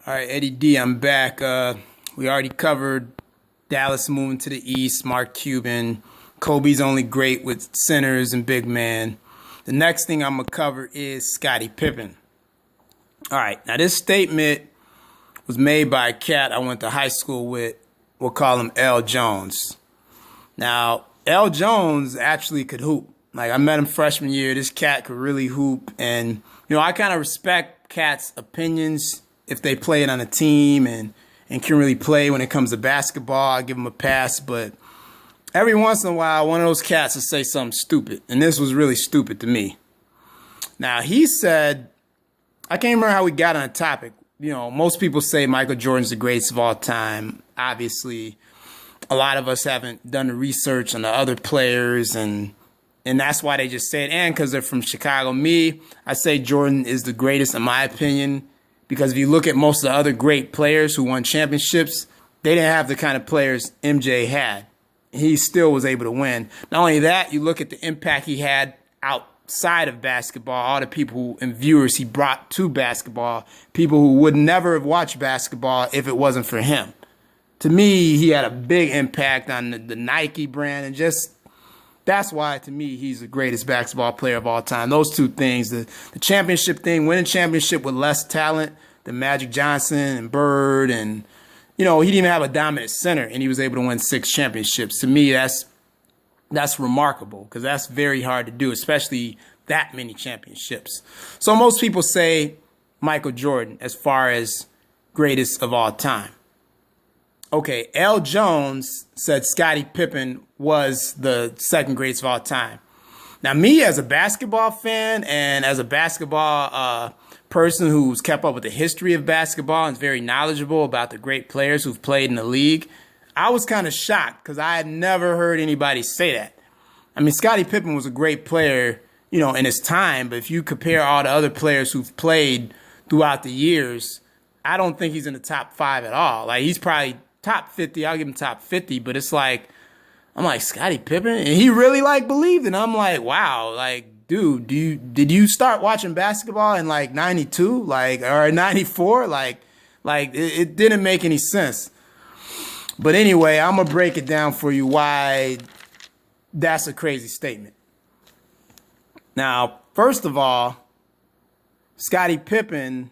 All right, Eddie D, I'm back. We already covered Dallas moving to the East, Mark Cuban. Kobe's only great with centers and big man. The next thing I'm going to cover is Scottie Pippen. All right, now this statement was made by a cat I went to high school with. We'll call him L. Jones. Now, L. Jones actually could hoop. Like, I met him freshman year. This cat could really hoop. And, I kind of respect cats' opinions if they play it on a team and can really play when it comes to basketball. I give them a pass. But every once in a while, one of those cats will say something stupid. And this was really stupid to me. Now, he said, I can't remember how we got on the topic. Most people say Michael Jordan's the greatest of all time. Obviously, a lot of us haven't done the research on the other players, and that's why they just say it. And because they're from Chicago. Me, I say Jordan is the greatest in my opinion, because if you look at most of the other great players who won championships, they didn't have the kind of players MJ had. He still was able to win. Not only that, you look at the impact he had outside of basketball, all the people and viewers he brought to basketball, people who would never have watched basketball if it wasn't for him. To me, he had a big impact on the Nike brand, and just that's why, to me, he's the greatest basketball player of all time. Those two things, the championship thing, winning championship with less talent than Magic Johnson and Bird, and, he didn't even have a dominant center, and he was able to win 6 championships. To me, that's remarkable, because that's very hard to do, especially that many championships. So most people say Michael Jordan as far as greatest of all time. Okay, L. Jones said Scottie Pippen was the second greatest of all time. Now, me as a basketball fan and as a basketball person who's kept up with the history of basketball and is very knowledgeable about the great players who've played in the league, I was kind of shocked because I had never heard anybody say that. I mean, Scottie Pippen was a great player, in his time, but if you compare all the other players who've played throughout the years, I don't think he's in the top 5 at all. Like, he's probably top 50. I'll give him top 50, but it's like, I'm like, Scottie Pippen? And he really believed it. I'm like, wow, dude, did you start watching basketball in 92? Or 94? It didn't make any sense. But anyway, I'm going to break it down for you why that's a crazy statement. Now, first of all, Scottie Pippen,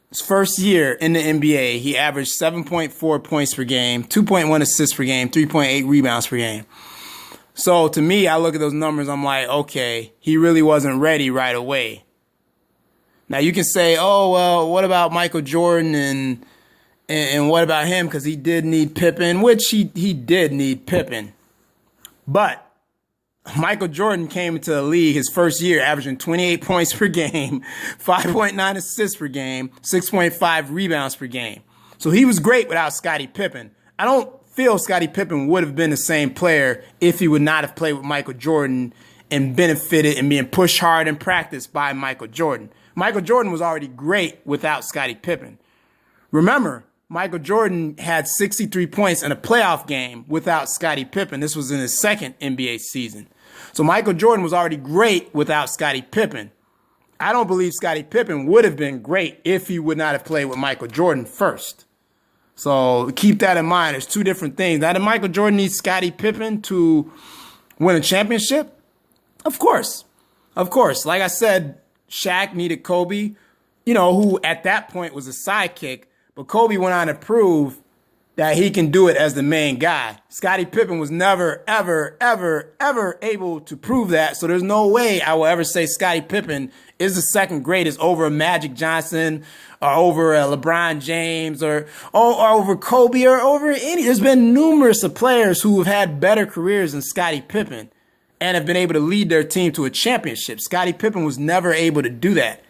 his first year in the NBA, he averaged 7.4 points per game, 2.1 assists per game, 3.8 rebounds per game. So to me, I look at those numbers, I'm like, okay, he really wasn't ready right away. Now you can say, oh, well, what about Michael Jordan and what about him? Because he did need Pippen, which he did need Pippen. But Michael Jordan came into the league his first year averaging 28 points per game, 5.9 assists per game, 6.5 rebounds per game. So he was great without Scottie Pippen. I don't feel Scottie Pippen would have been the same player if he would not have played with Michael Jordan and benefited and being pushed hard in practice by Michael Jordan. Michael Jordan was already great without Scottie Pippen. Remember, Michael Jordan had 63 points in a playoff game without Scottie Pippen. This was in his second NBA season. So Michael Jordan was already great without Scottie Pippen. I don't believe Scottie Pippen would have been great if he would not have played with Michael Jordan first. So keep that in mind. There's two different things. Now, did Michael Jordan need Scottie Pippen to win a championship? Of course. Of course. Like I said, Shaq needed Kobe, who at that point was a sidekick. But Kobe went on to prove that he can do it as the main guy. Scottie Pippen was never, ever, ever, ever able to prove that. So there's no way I will ever say Scottie Pippen is the second greatest over a Magic Johnson or over a LeBron James or over Kobe or over any. There's been numerous of players who have had better careers than Scottie Pippen and have been able to lead their team to a championship. Scottie Pippen was never able to do that.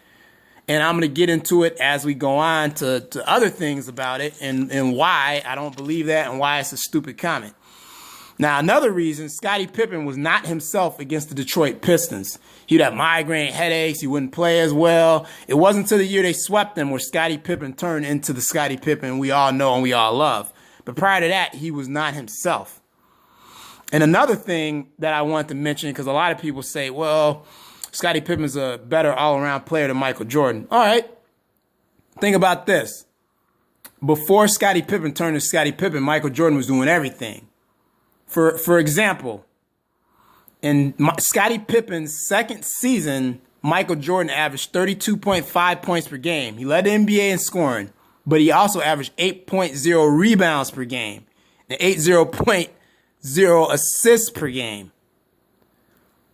And I'm going to get into it as we go on to other things about it and why I don't believe that and why it's a stupid comment. Now, another reason, Scottie Pippen was not himself against the Detroit Pistons. He'd have migraine headaches. He wouldn't play as well. It wasn't until the year they swept them where Scottie Pippen turned into the Scottie Pippen we all know and we all love. But prior to that, he was not himself. And another thing that I want to mention, because a lot of people say, well, Scottie Pippen's a better all-around player than Michael Jordan. All right. Think about this. Before Scottie Pippen turned to Scottie Pippen, Michael Jordan was doing everything. For example, in Scottie Pippen's second season, Michael Jordan averaged 32.5 points per game. He led the NBA in scoring, but he also averaged 8.0 rebounds per game and 80.0 assists per game.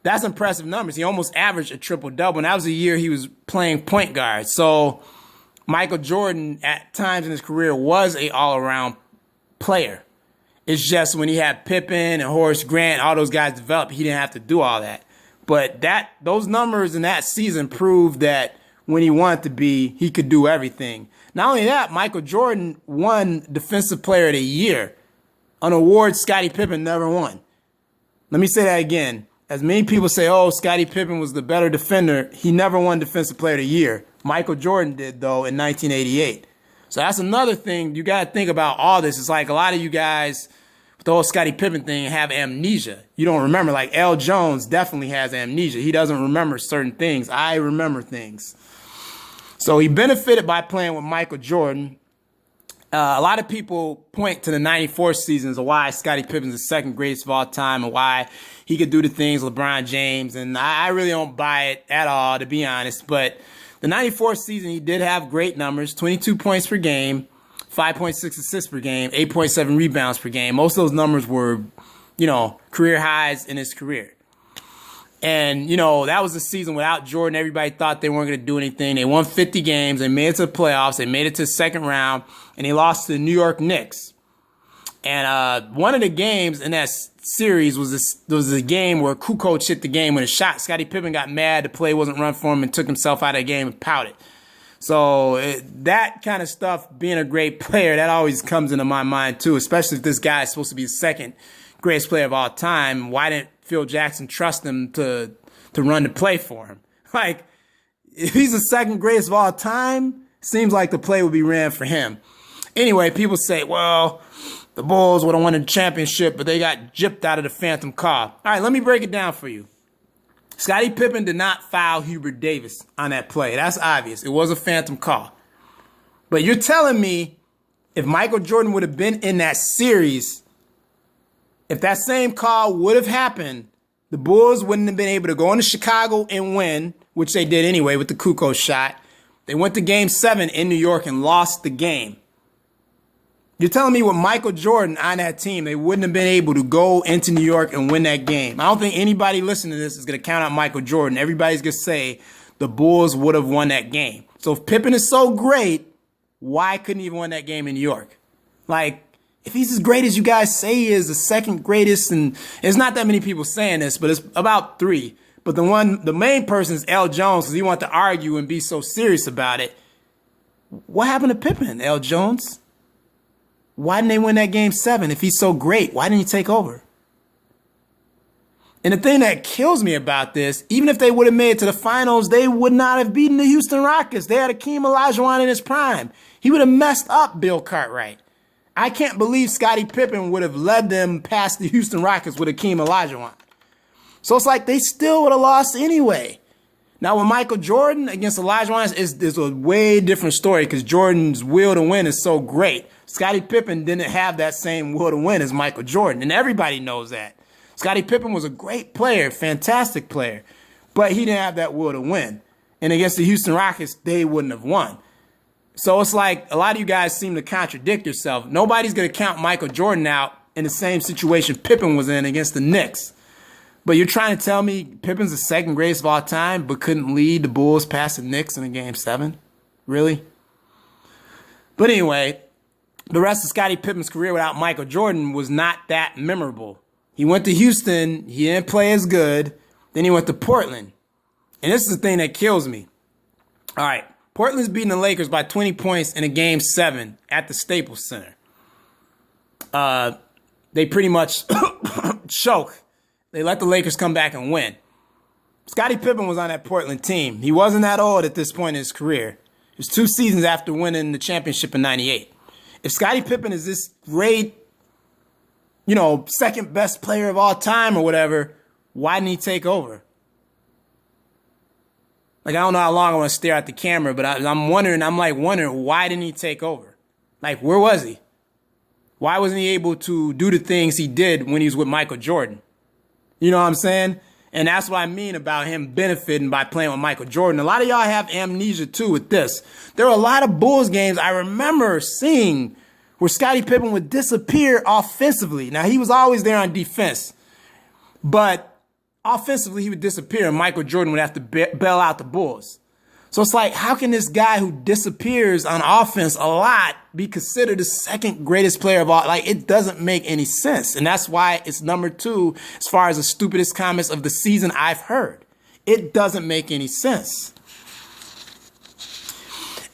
That's impressive numbers. He almost averaged a triple-double, and that was the year he was playing point guard. So Michael Jordan, at times in his career, was an all-around player. It's just when he had Pippen and Horace Grant, all those guys developed, he didn't have to do all that. But those numbers in that season proved that when he wanted to be, he could do everything. Not only that, Michael Jordan won Defensive Player of the Year, an award Scottie Pippen never won. Let me say that again. As many people say, oh, Scottie Pippen was the better defender, he never won Defensive Player of the Year. Michael Jordan did, though, in 1988. So that's another thing. You got to think about all this. It's like a lot of you guys, with the whole Scottie Pippen thing, have amnesia. You don't remember. Like L. Jones definitely has amnesia. He doesn't remember certain things. I remember things. So he benefited by playing with Michael Jordan. A lot of people point to the 94 seasons of why Scottie Pippen's the second greatest of all time and why he could do the things LeBron James. And I really don't buy it at all, to be honest. But the 94 season, he did have great numbers, 22 points per game, 5.6 assists per game, 8.7 rebounds per game. Most of those numbers were, career highs in his career. And, that was a season without Jordan. Everybody thought they weren't going to do anything. They won 50 games. They made it to the playoffs. They made it to the second round. And they lost to the New York Knicks. And one of the games in that series was a game where Kukoc hit the game with a shot. Scottie Pippen got mad. The play wasn't run for him and took himself out of the game and pouted. So that kind of stuff, being a great player, that always comes into my mind too, especially if this guy is supposed to be the second greatest player of all time. Why didn't Phil Jackson trust him to run the play for him? Like, if he's the second greatest of all time, seems like the play would be ran for him. Anyway, people say, well, the Bulls would have won the championship, but they got gypped out of the phantom call. All right, let me break it down for you. Scottie Pippen did not foul Hubert Davis on that play. That's obvious. It was a phantom call. But you're telling me if Michael Jordan would have been in that series, if that same call would have happened, the Bulls wouldn't have been able to go into Chicago and win, which they did anyway with the Kukoc shot. They went to Game 7 in New York and lost the game. You're telling me with Michael Jordan on that team, they wouldn't have been able to go into New York and win that game. I don't think anybody listening to this is going to count out Michael Jordan. Everybody's going to say the Bulls would have won that game. So if Pippen is so great, why couldn't he have won that game in New York? Like, if he's as great as you guys say he is, the second greatest, and it's not that many people saying this, but it's about 3. But the main person is L. Jones, because he wanted to argue and be so serious about it. What happened to Pippen, L. Jones? Why didn't they win that Game 7? If he's so great, why didn't he take over? And the thing that kills me about this, even if they would have made it to the finals, they would not have beaten the Houston Rockets. They had Akeem Olajuwon in his prime. He would have messed up Bill Cartwright. I can't believe Scottie Pippen would have led them past the Houston Rockets with Akeem Olajuwon. So it's like they still would have lost anyway. Now, with Michael Jordan against Olajuwon, is a way different story because Jordan's will to win is so great. Scottie Pippen didn't have that same will to win as Michael Jordan, and everybody knows that. Scottie Pippen was a great player, fantastic player, but he didn't have that will to win. And against the Houston Rockets, they wouldn't have won. So it's like a lot of you guys seem to contradict yourself. Nobody's going to count Michael Jordan out in the same situation Pippen was in against the Knicks. But you're trying to tell me Pippen's the second greatest of all time, but couldn't lead the Bulls past the Knicks in a Game 7? Really? But anyway, the rest of Scottie Pippen's career without Michael Jordan was not that memorable. He went to Houston. He didn't play as good. Then he went to Portland. And this is the thing that kills me. All right. Portland's beating the Lakers by 20 points in a Game 7 at the Staples Center. They pretty much choke. They let the Lakers come back and win. Scottie Pippen was on that Portland team. He wasn't that old at this point in his career. It was 2 seasons after winning the championship in 98. If Scottie Pippen is this great, second best player of all time or whatever, why didn't he take over? Like, I don't know how long I want to stare at the camera, but I'm wondering, why didn't he take over? Like, where was he? Why wasn't he able to do the things he did when he was with Michael Jordan? You know what I'm saying? And that's what I mean about him benefiting by playing with Michael Jordan. A lot of y'all have amnesia too with this. There were a lot of Bulls games I remember seeing where Scottie Pippen would disappear offensively. Now, he was always there on defense, but offensively, he would disappear, and Michael Jordan would have to bail out the Bulls. So it's like, how can this guy who disappears on offense a lot be considered the second greatest player of all? Like, it doesn't make any sense. And that's why it's number 2 as far as the stupidest comments of the season I've heard. It doesn't make any sense.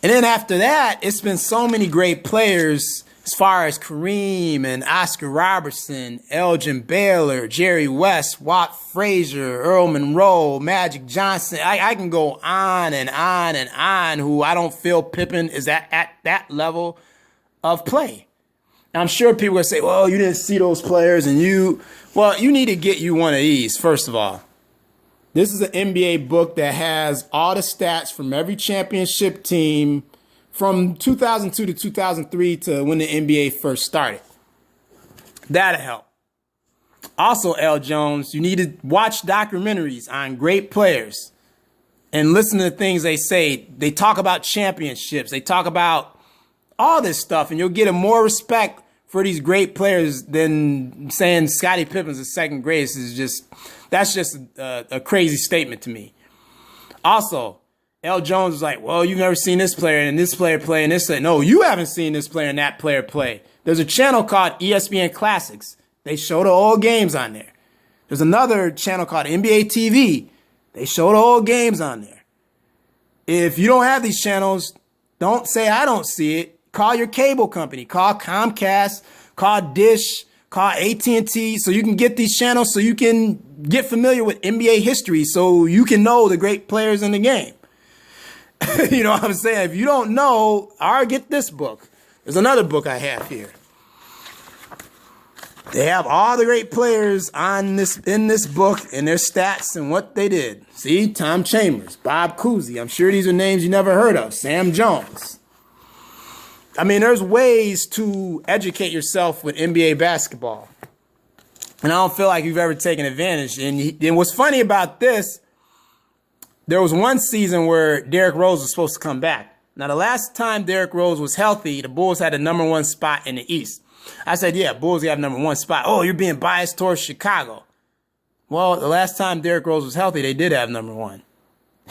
And then after that, it's been so many great players as far as Kareem and Oscar Robertson, Elgin Baylor, Jerry West, Walt Frazier, Earl Monroe, Magic Johnson. I can go on and on and on who I don't feel Pippen is at that level of play. Now, I'm sure people will say, well, you didn't see those players and you need to get you one of these, first of all. This is an NBA book that has all the stats from every championship team from 2002 to 2003 to when the NBA first started. That'll help. Also, L. Jones, you need to watch documentaries on great players and listen to the things they say. They talk about championships. They talk about all this stuff, and you'll get a more respect for these great players than saying Scottie Pippen's the second greatest. That's just a crazy statement to me. Also, L. Jones was like, well, you've never seen this player and this player play and this player. No, you haven't seen this player and that player play. There's a channel called ESPN Classics. They show the old games on there. There's another channel called NBA TV. They show the old games on there. If you don't have these channels, don't say I don't see it. Call your cable company. Call Comcast. Call Dish. Call AT&T so you can get these channels so you can get familiar with NBA history so you can know the great players in the game. You know what I'm saying? If you don't know, get this book. There's another book I have here. They have all the great players in this book and their stats and what they did. See, Tom Chambers, Bob Cousy. I'm sure these are names you never heard of. Sam Jones. I mean, there's ways to educate yourself with NBA basketball. And I don't feel like you've ever taken advantage. And what's funny about this, there was one season where Derrick Rose was supposed to come back. Now, the last time Derrick Rose was healthy, the Bulls had the number 1 spot in the East. I said, yeah, Bulls have number 1 spot. Oh, you're being biased towards Chicago. Well, the last time Derrick Rose was healthy, they did have number 1.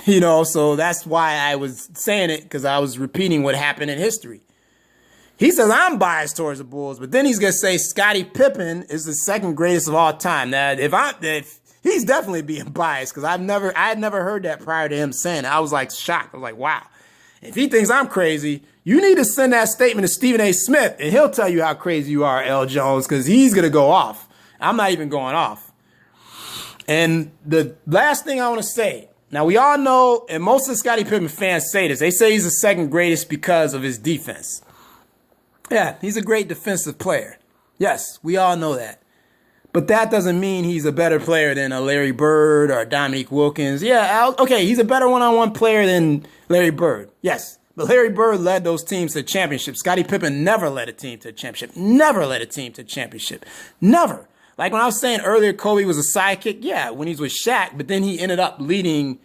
You know, so that's why I was saying it, because I was repeating what happened in history. He says I'm biased towards the Bulls, but then he's going to say Scottie Pippen is the second greatest of all time. Now, if he's definitely being biased, because I had never heard that prior to him saying it. I was like shocked. I was like, wow. If he thinks I'm crazy, you need to send that statement to Stephen A. Smith, and he'll tell you how crazy you are, L. Jones, because he's going to go off. I'm not even going off. And the last thing I want to say, now we all know, and most of the Scottie Pippen fans say this, they say he's the second greatest because of his defense. Yeah, he's a great defensive player. Yes, we all know that. But that doesn't mean he's a better player than a Larry Bird or Dominique Wilkins. Yeah, okay, he's a better one-on-one player than Larry Bird. Yes, but Larry Bird led those teams to the championship. Scottie Pippen never led a team to a championship. Never led a team to a championship. Never. Like when I was saying earlier, Kobe was a sidekick. Yeah, when he was with Shaq, but then he ended up leading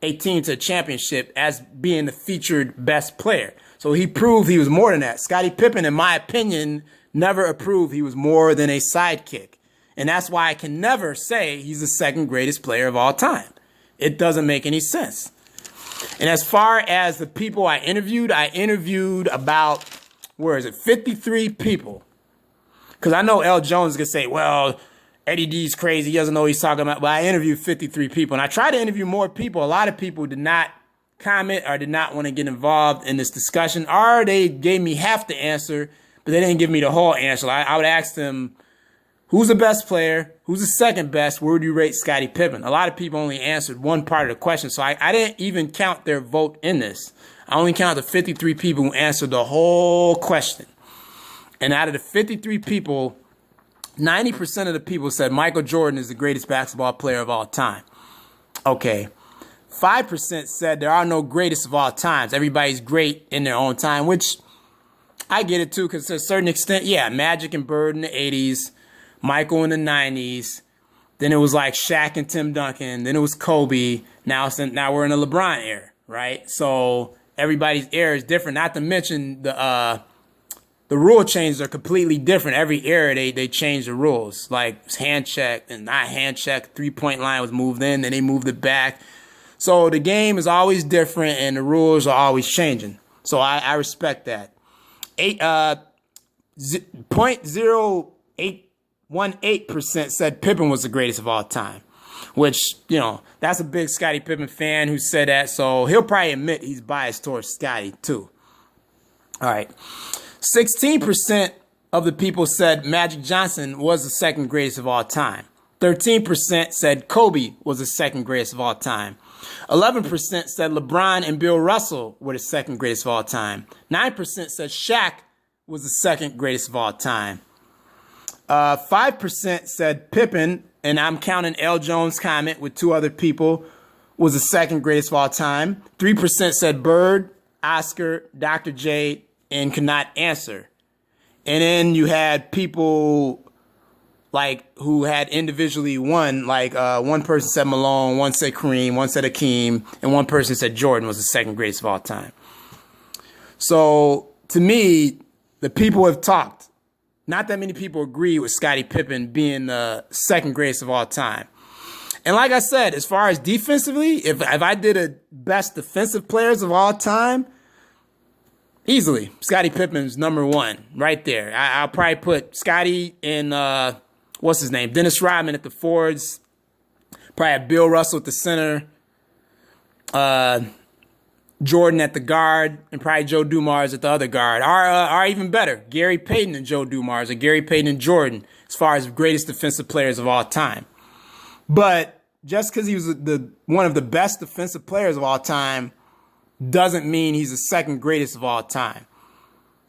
a team to a championship as being the featured best player. So he proved he was more than that. Scottie Pippen, in my opinion, never proved he was more than a sidekick. And that's why I can never say he's the second greatest player of all time. It doesn't make any sense. And as far as the people I interviewed about, 53 people. Because I know L. Jones is going to say, well, Eddie D's crazy. He doesn't know what he's talking about. But I interviewed 53 people. And I tried to interview more people. A lot of people did not comment or did not want to get involved in this discussion. Or they gave me half the answer, but they didn't give me the whole answer. I would ask them, who's the best player? Who's the second best? Where would you rate Scottie Pippen? A lot of people only answered one part of the question, so I didn't even count their vote in this. I only counted the 53 people who answered the whole question. And out of the 53 people, 90% of the people said Michael Jordan is the greatest basketball player of all time. Okay. 5% said there are no greatest of all times. Everybody's great in their own time, which I get it too, because to a certain extent, yeah, Magic and Bird in the 80s, Michael in the 90s. Then it was like Shaq and Tim Duncan. Then it was Kobe. Now we're in the LeBron era, right? So everybody's era is different. Not to mention the rule changes are completely different. Every era they change the rules. Like hand check and not hand check. 3-point line was moved in, then they moved it back. So the game is always different and the rules are always changing. So I respect that. 0.0818% said Pippen was the greatest of all time, which, you know, that's a big Scottie Pippen fan who said that. So he'll probably admit he's biased towards Scottie too. All right. 16% of the people said Magic Johnson was the second greatest of all time. 13% said Kobe was the second greatest of all time. 11% said LeBron and Bill Russell were the second greatest of all time. 9% said Shaq was the second greatest of all time. 5% said Pippen, and I'm counting L. Jones' comment with 2 other people, was the second greatest of all time. 3% said Bird, Oscar, Dr. J, and could not answer. And then you had people like who had individually won, like one person said Malone, one said Kareem, one said Hakeem, and one person said Jordan was the second greatest of all time. So to me, the people have talked. Not that many people agree with Scottie Pippen being the second greatest of all time. And like I said, as far as defensively, if I did a best defensive players of all time, easily, Scottie Pippen's #1 right there. I'll probably put Scottie in, what's his name? Dennis Rodman at the forwards. Probably have Bill Russell at the center. Jordan at the guard. And probably Joe Dumars at the other guard. Or even better, Gary Payton and Joe Dumars. Or Gary Payton and Jordan as far as greatest defensive players of all time. But just because he was one of the best defensive players of all time doesn't mean he's the second greatest of all time.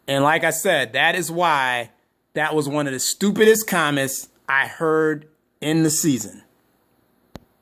And like I said, that is why that was one of the stupidest comments I heard in the season.